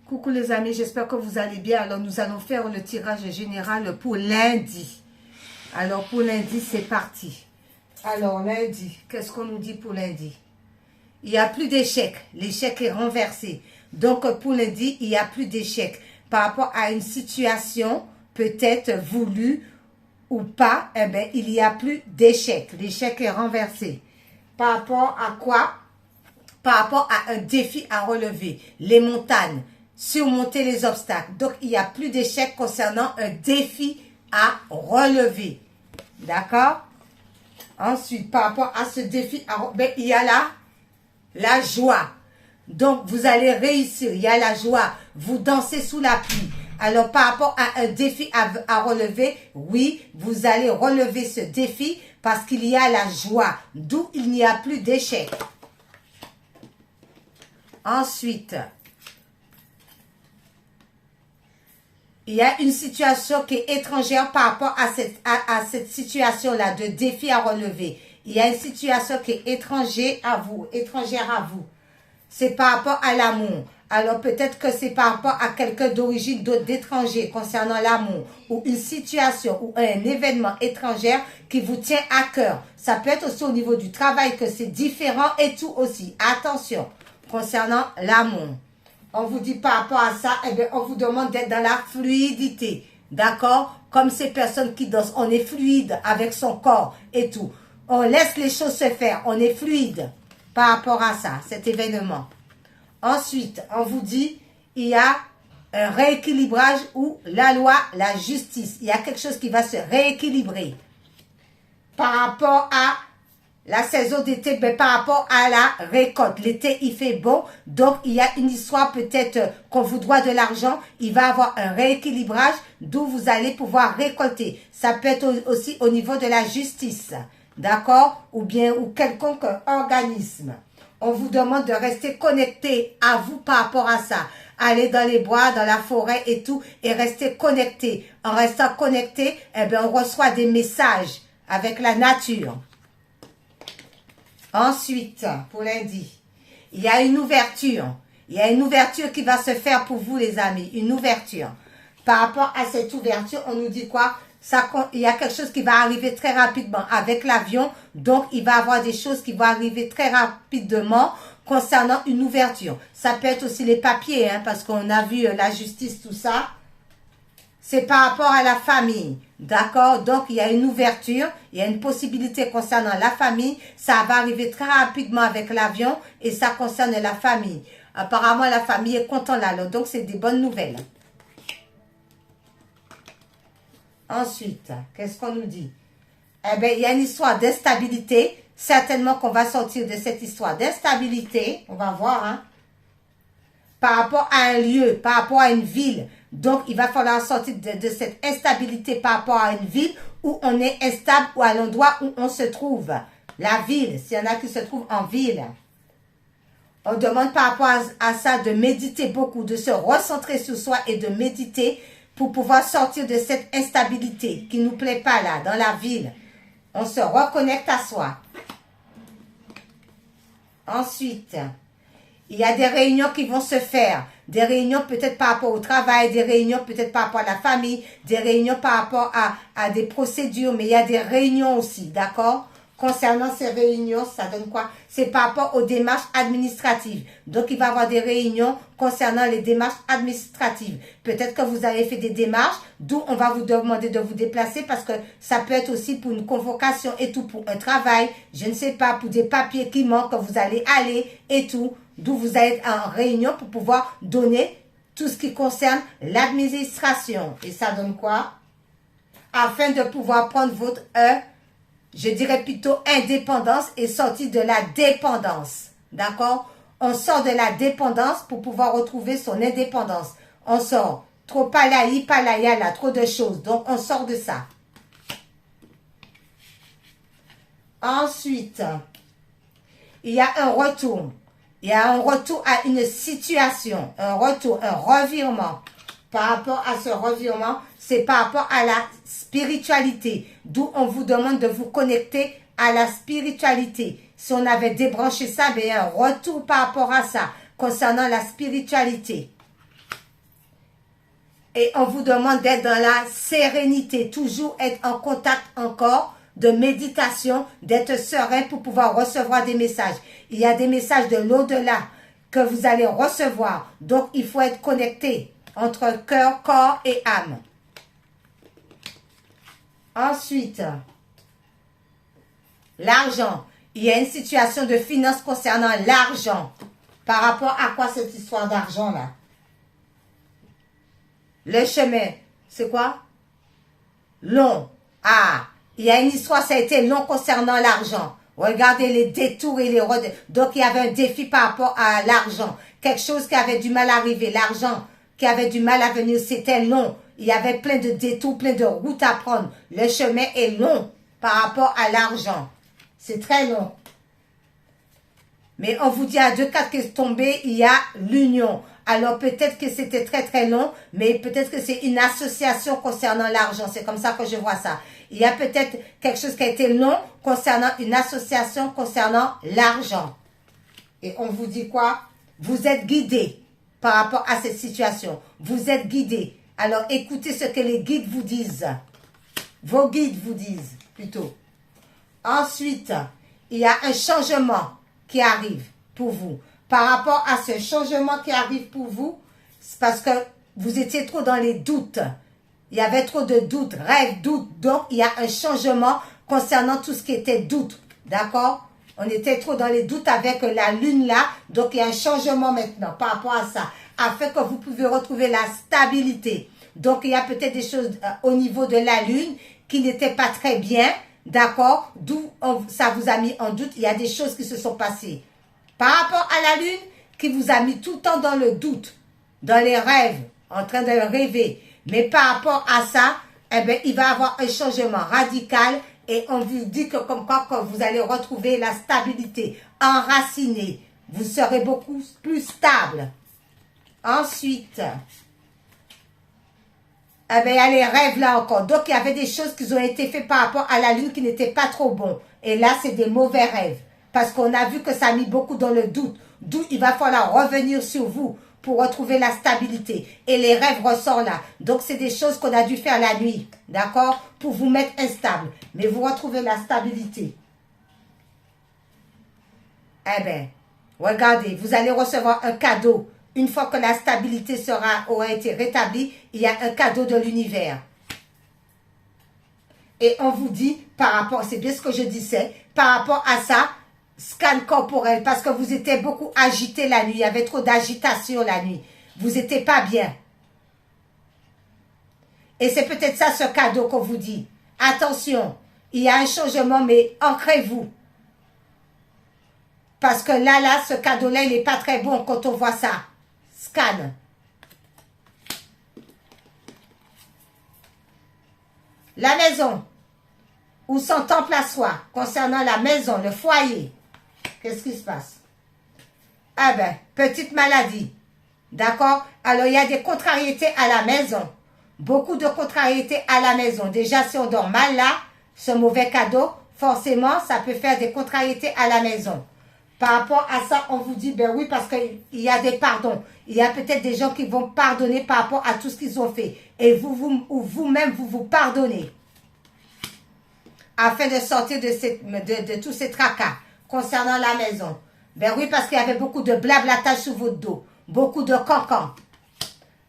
Coucou les amis, j'espère que vous allez bien. Alors nous allons faire le tirage général pour lundi. Alors pour lundi, c'est parti. Alors lundi, qu'est-ce qu'on nous dit pour lundi? Il n'y a plus d'échec. L'échec est renversé. Donc pour lundi, il n'y a plus d'échec. Par rapport à une situation peut-être voulue ou pas, eh bien, il n'y a plus d'échec. L'échec est renversé. Par rapport à quoi? Par rapport à un défi à relever. Les montagnes. Surmonter les obstacles. Donc, il n'y a plus d'échec concernant un défi à relever. D'accord? Ensuite, par rapport à ce défi, il y a la joie. Donc, vous allez réussir. Il y a la joie. Vous dansez sous la pluie. Alors, par rapport à un défi à relever, oui, vous allez relever ce défi parce qu'il y a la joie. D'où il n'y a plus d'échec. Ensuite, il y a une situation qui est étrangère par rapport à cette situation-là de défi à relever. Il y a une situation qui est étrangère à vous. C'est par rapport à l'amour. Alors peut-être que c'est par rapport à quelqu'un d'origine d'étranger concernant l'amour. Ou une situation ou un événement étranger qui vous tient à cœur. Ça peut être aussi au niveau du travail que c'est différent et tout aussi. Attention, concernant l'amour. On vous dit par rapport à ça, eh bien, on vous demande d'être dans la fluidité. D'accord? Comme ces personnes qui dansent, on est fluide avec son corps et tout. On laisse les choses se faire. On est fluide par rapport à ça, cet événement. Ensuite, on vous dit, il y a un rééquilibrage ou la loi, la justice. Il y a quelque chose qui va se rééquilibrer par rapport à la saison d'été, mais par rapport à la récolte. L'été, il fait bon, donc il y a une histoire peut-être qu'on vous doit de l'argent. Il va avoir un rééquilibrage, d'où vous allez pouvoir récolter. Ça peut être aussi au niveau de la justice, d'accord? Ou bien, ou quelconque organisme. On vous demande de rester connecté à vous par rapport à ça. Aller dans les bois, dans la forêt et tout, et rester connecté. En restant connecté, eh bien, on reçoit des messages avec la nature. Ensuite, pour lundi, il y a une ouverture. Il y a une ouverture qui va se faire pour vous, les amis. Une ouverture. Par rapport à cette ouverture, on nous dit quoi? Il y a quelque chose qui va arriver très rapidement avec l'avion. Donc, il va y avoir des choses qui vont arriver très rapidement concernant une ouverture. Ça peut être aussi les papiers, hein, parce qu'on a vu la justice, tout ça. C'est par rapport à la famille. D'accord? Donc, il y a une ouverture, il y a une possibilité concernant la famille. Ça va arriver très rapidement avec l'avion et ça concerne la famille. Apparemment, la famille est contente là. Donc, c'est des bonnes nouvelles. Ensuite, qu'est-ce qu'on nous dit? Eh bien, il y a une histoire d'instabilité. Certainement qu'on va sortir de cette histoire d'instabilité. On va voir, hein? Par rapport à un lieu, par rapport à une ville. Donc, il va falloir sortir de cette instabilité par rapport à une ville où on est instable ou à l'endroit où on se trouve. La ville, s'il y en a qui se trouvent en ville. On demande par rapport à ça de méditer beaucoup, de se recentrer sur soi et de méditer pour pouvoir sortir de cette instabilité qui ne nous plaît pas là, dans la ville. On se reconnecte à soi. Ensuite, il y a des réunions qui vont se faire. Des réunions peut-être par rapport au travail, des réunions peut-être par rapport à la famille, des réunions par rapport à des procédures, mais il y a des réunions aussi, d'accord? Concernant ces réunions, ça donne quoi? C'est par rapport aux démarches administratives. Donc, il va y avoir des réunions concernant les démarches administratives. Peut-être que vous avez fait des démarches, d'où on va vous demander de vous déplacer parce que ça peut être aussi pour une convocation et tout, pour un travail, je ne sais pas, pour des papiers qui manquent, que vous allez aller et tout. D'où vous êtes en réunion pour pouvoir donner tout ce qui concerne l'administration. Et ça donne quoi? Afin de pouvoir prendre votre je dirais plutôt indépendance et sortir de la dépendance. D'accord? On sort de la dépendance pour pouvoir retrouver son indépendance. On sort. Trop palaya, là, trop de choses. Donc, on sort de ça. Ensuite, il y a un retour. Il y a un retour à une situation. Un retour, un revirement. Par rapport à ce revirement, c'est par rapport à la spiritualité. D'où on vous demande de vous connecter à la spiritualité. Si on avait débranché ça, il y a un retour par rapport à ça, concernant la spiritualité. Et on vous demande d'être dans la sérénité, toujours être en contact encore de méditation, d'être serein pour pouvoir recevoir des messages. Il y a des messages de l'au-delà que vous allez recevoir. Donc, il faut être connecté entre cœur, corps et âme. Ensuite, l'argent. Il y a une situation de finance concernant l'argent. Par rapport à quoi cette histoire d'argent là? Le chemin, c'est quoi? Long. Ah, il y a une histoire, ça a été long concernant l'argent. Regardez les détours et les rodes. Donc, il y avait un défi par rapport à l'argent. Quelque chose qui avait du mal à arriver. L'argent qui avait du mal à venir, c'était long. Il y avait plein de détours, plein de routes à prendre. Le chemin est long par rapport à l'argent. C'est très long. Mais on vous dit à 2 cartes qui est tombé, il y a l'union. Alors peut-être que c'était très très long, mais peut-être que c'est une association concernant l'argent. C'est comme ça que je vois ça. Il y a peut-être quelque chose qui a été long concernant une association concernant l'argent. Et on vous dit quoi? Vous êtes guidé par rapport à cette situation. Vous êtes guidé. Alors écoutez ce que les guides vous disent. Vos guides vous disent plutôt. Ensuite, il y a un changement qui arrive pour vous. Par rapport à ce changement qui arrive pour vous, c'est parce que vous étiez trop dans les doutes. Il y avait trop de doutes, rêves, doutes. Donc, il y a un changement concernant tout ce qui était doute. D'accord? On était trop dans les doutes avec la lune là. Donc, il y a un changement maintenant par rapport à ça. Afin que vous puissiez retrouver la stabilité. Donc, il y a peut-être des choses au niveau de la lune qui n'étaient pas très bien. D'accord? D'où ça vous a mis en doute. Il y a des choses qui se sont passées. Par rapport à la lune, qui vous a mis tout le temps dans le doute, dans les rêves, en train de rêver. Mais par rapport à ça, eh bien, il va y avoir un changement radical et on vous dit que comme quoi que vous allez retrouver la stabilité, enraciné. Vous serez beaucoup plus stable. Ensuite, eh bien, il y a les rêves là encore. Donc, il y avait des choses qui ont été faites par rapport à la lune qui n'étaient pas trop bons. Et là, c'est des mauvais rêves. Parce qu'on a vu que ça a mis beaucoup dans le doute. D'où il va falloir revenir sur vous pour retrouver la stabilité. Et les rêves ressortent là. Donc, c'est des choses qu'on a dû faire la nuit. D'accord? Pour vous mettre instable. Mais vous retrouvez la stabilité. Eh bien, regardez, vous allez recevoir un cadeau. Une fois que la stabilité aura été rétablie, il y a un cadeau de l'univers. Et on vous dit, par rapport, c'est bien ce que je disais, par rapport à ça, scan corporel, parce que vous étiez beaucoup agité la nuit. Il y avait trop d'agitation la nuit. Vous n'étiez pas bien. Et c'est peut-être ça ce cadeau qu'on vous dit. Attention, il y a un changement, mais ancrez-vous. Parce que là, ce cadeau-là, il n'est pas très bon quand on voit ça. Scan. La maison. Ou son temple à soi. Concernant la maison, le foyer. Qu'est-ce qui se passe? Ah ben, petite maladie. D'accord? Alors, il y a des contrariétés à la maison. Beaucoup de contrariétés à la maison. Déjà, si on dort mal là, ce mauvais cadeau, forcément, ça peut faire des contrariétés à la maison. Par rapport à ça, on vous dit, ben oui, parce qu'il y a des pardons. Il y a peut-être des gens qui vont pardonner par rapport à tout ce qu'ils ont fait. Et vous-même, vous pardonnez. Afin de sortir de tous ces tracas concernant la maison. Ben oui, parce qu'il y avait beaucoup de blablatage sur votre dos. Beaucoup de cancans.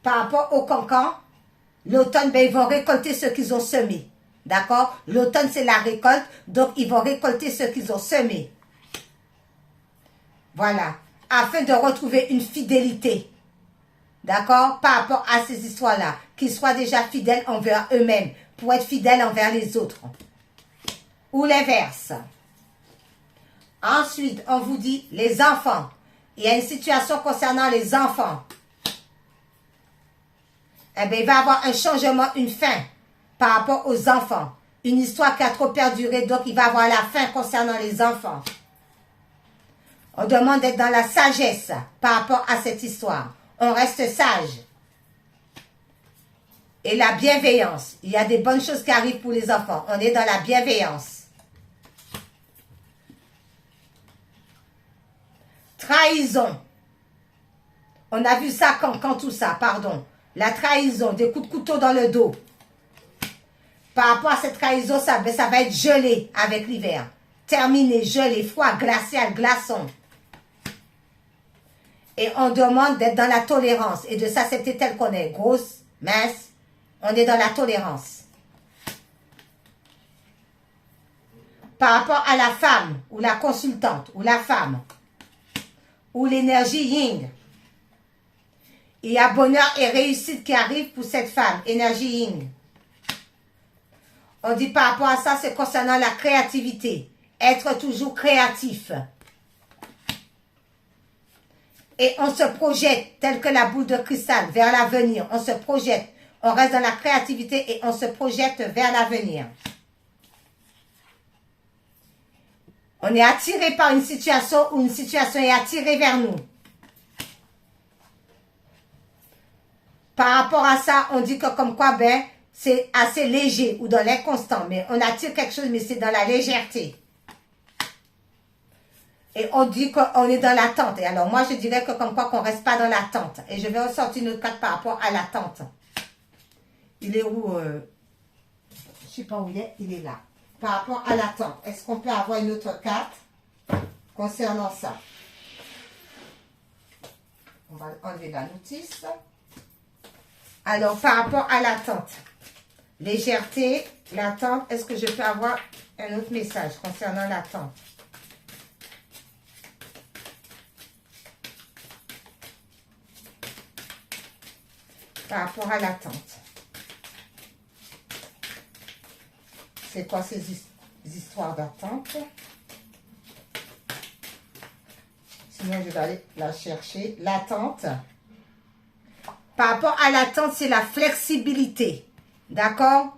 Par rapport aux cancans, l'automne, ben, ils vont récolter ce qu'ils ont semé. D'accord? L'automne, c'est la récolte. Donc, ils vont récolter ce qu'ils ont semé. Voilà. Afin de retrouver une fidélité. D'accord? Par rapport à ces histoires-là. Qu'ils soient déjà fidèles envers eux-mêmes. Pour être fidèles envers les autres. Ou l'inverse. Ensuite, on vous dit les enfants. Il y a une situation concernant les enfants. Eh bien, il va y avoir un changement, une fin par rapport aux enfants. Une histoire qui a trop perduré, donc il va y avoir la fin concernant les enfants. On demande d'être dans la sagesse par rapport à cette histoire. On reste sage. Et la bienveillance. Il y a des bonnes choses qui arrivent pour les enfants. On est dans la bienveillance. Trahison. On a vu ça quand tout ça, pardon. la trahison, des coups de couteau dans le dos. Par rapport à cette trahison, ça va être gelé avec l'hiver. Terminé, gelé, froid, glacial, glaçon. Et on demande d'être dans la tolérance et de s'accepter tel qu'on est. Grosse, mince, on est dans la tolérance. Par rapport à la femme, ou la consultante, ou la femme, ou l'énergie yin, il y a bonheur et réussite qui arrive pour cette femme, énergie yin. On dit par rapport à ça, c'est concernant la créativité. Être toujours créatif. Et on se projette, tel que la boule de cristal, vers l'avenir. On se projette. On reste dans la créativité et on se projette vers l'avenir. On est attiré par une situation ou une situation est attirée vers nous. Par rapport à ça, on dit que comme quoi, ben, c'est assez léger ou dans l'inconstant. Mais on attire quelque chose, mais c'est dans la légèreté. Et on dit qu'on est dans l'attente. Et alors, moi, je dirais que comme quoi qu'on ne reste pas dans l'attente. Et je vais ressortir une autre carte par rapport à l'attente. Il est où je ne sais pas où il est là. Par rapport à l'attente. Est-ce qu'on peut avoir une autre carte concernant ça? On va enlever la notice. Alors, par rapport à l'attente. Légèreté, l'attente. Est-ce que je peux avoir un autre message concernant l'attente? Par rapport à l'attente. C'est quoi ces histoires d'attente? Sinon, je vais aller la chercher. L'attente. Par rapport à l'attente, c'est la flexibilité. D'accord?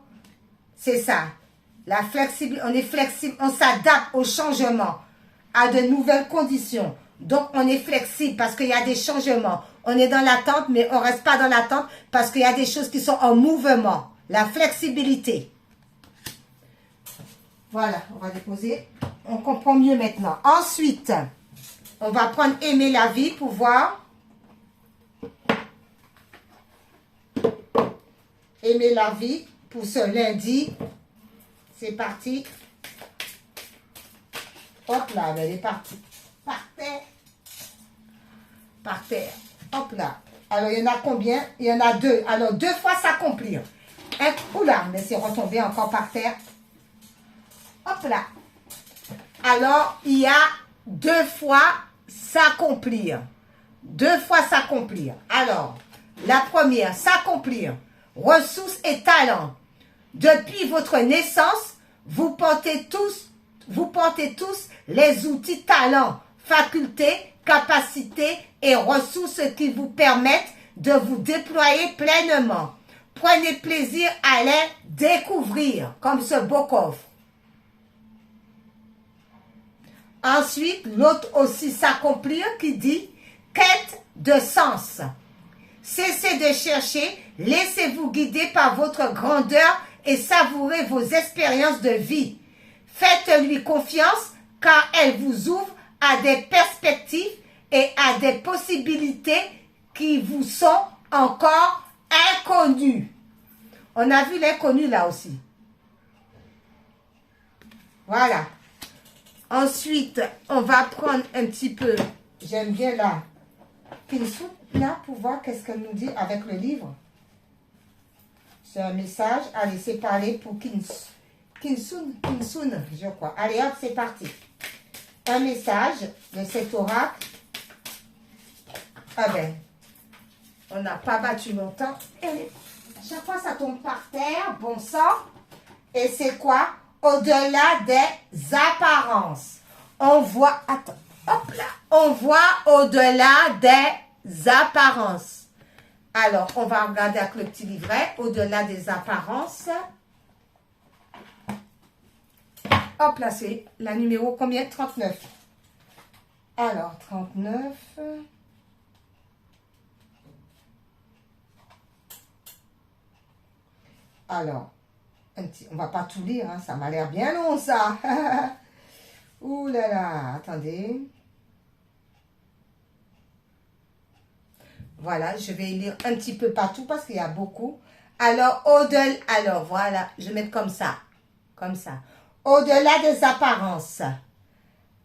C'est ça. La flexibilité. On est flexible. On s'adapte au changement, à de nouvelles conditions. Donc, on est flexible parce qu'il y a des changements. On est dans l'attente, mais on ne reste pas dans l'attente parce qu'il y a des choses qui sont en mouvement. La flexibilité. Voilà, on va déposer. On comprend mieux maintenant. Ensuite, on va prendre aimer la vie pour voir. Aimer la vie pour ce lundi. C'est parti. Hop là, elle est partie. Par terre. Par terre. Hop là. Alors, il y en a combien? Il y en a deux. Alors, 2 fois s'accomplir. Oula, mais c'est retombé encore par terre. Hop là. Alors, il y a 2 fois s'accomplir. 2 fois s'accomplir. Alors, la première, s'accomplir. Ressources et talents. Depuis votre naissance, vous portez tous les outils talents, facultés, capacités et ressources qui vous permettent de vous déployer pleinement. Prenez plaisir à les découvrir, comme ce beau coffre. Ensuite, l'autre aussi s'accomplir qui dit quête de sens. Cessez de chercher, laissez-vous guider par votre grandeur et savourez vos expériences de vie. Faites-lui confiance car elle vous ouvre à des perspectives et à des possibilités qui vous sont encore inconnues. On a vu l'inconnu là aussi. Voilà. Ensuite, on va prendre un petit peu, j'aime bien la Kinsun, là, pour voir qu'est-ce qu'elle nous dit avec le livre. C'est un message. Allez, c'est parlé pour Kinsun, je crois. Allez, hop, c'est parti. Un message de cet oracle. Ah ben, on n'a pas battu longtemps. Et chaque fois, ça tombe par terre, bon sang. Et c'est quoi? Au-delà des apparences. On voit, attends, hop là. On voit au-delà des apparences. Alors, on va regarder avec le petit livret, au-delà des apparences. Hop là, c'est la numéro combien? 39. Alors, 39. Alors, un petit, on va pas tout lire, hein, ça m'a l'air bien long, ça. Ouh là là, attendez. Voilà, je vais lire un petit peu partout parce qu'il y a beaucoup. Alors, au-delà, alors voilà, je vais mettre comme ça. Comme ça. Au-delà des apparences.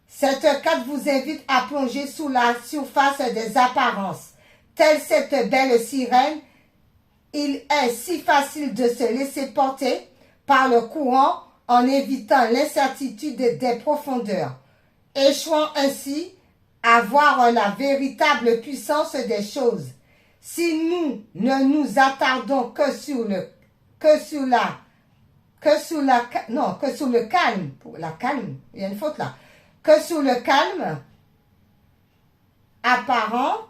Cette carte vous invite à plonger sous la surface des apparences. Telle cette belle sirène, il est si facile de se laisser porter par le courant en évitant l'incertitude des profondeurs, échouant ainsi à voir la véritable puissance des choses. Si nous ne nous attardons que sur le calme, il y a une faute là, que sur le calme apparent,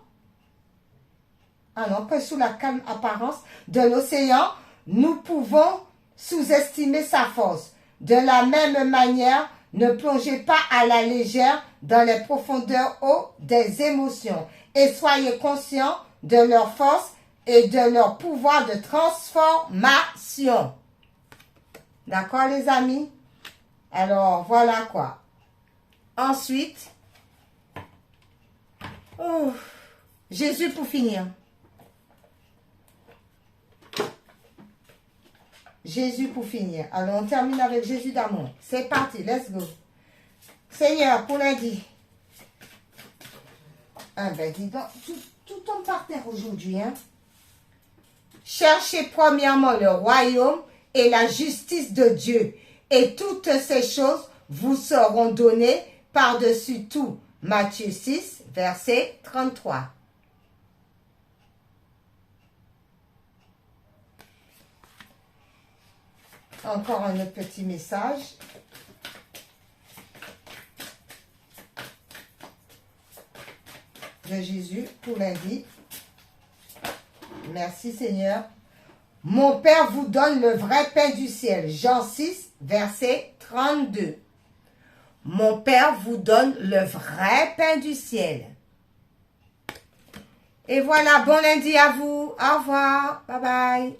que sous la calme apparence de l'océan, nous pouvons sous-estimer sa force. De la même manière, ne plongez pas à la légère dans les profondeurs hautes des émotions et soyez conscients de leur force et de leur pouvoir de transformation. D'accord, les amis? Alors, voilà quoi. Ensuite, Jésus pour finir. Jésus pour finir. Alors, on termine avec Jésus d'amour. C'est parti, let's go. Seigneur, pour lundi. Ah ben, dis donc, tout tombe par terre aujourd'hui, hein. Cherchez premièrement le royaume et la justice de Dieu, et toutes ces choses vous seront données par-dessus tout. Matthieu 6, verset 33. Encore un autre petit message. De Jésus pour lundi. Merci Seigneur. Mon Père vous donne le vrai pain du ciel. Jean 6, verset 32. Mon Père vous donne le vrai pain du ciel. Et voilà, bon lundi à vous. Au revoir. Bye bye.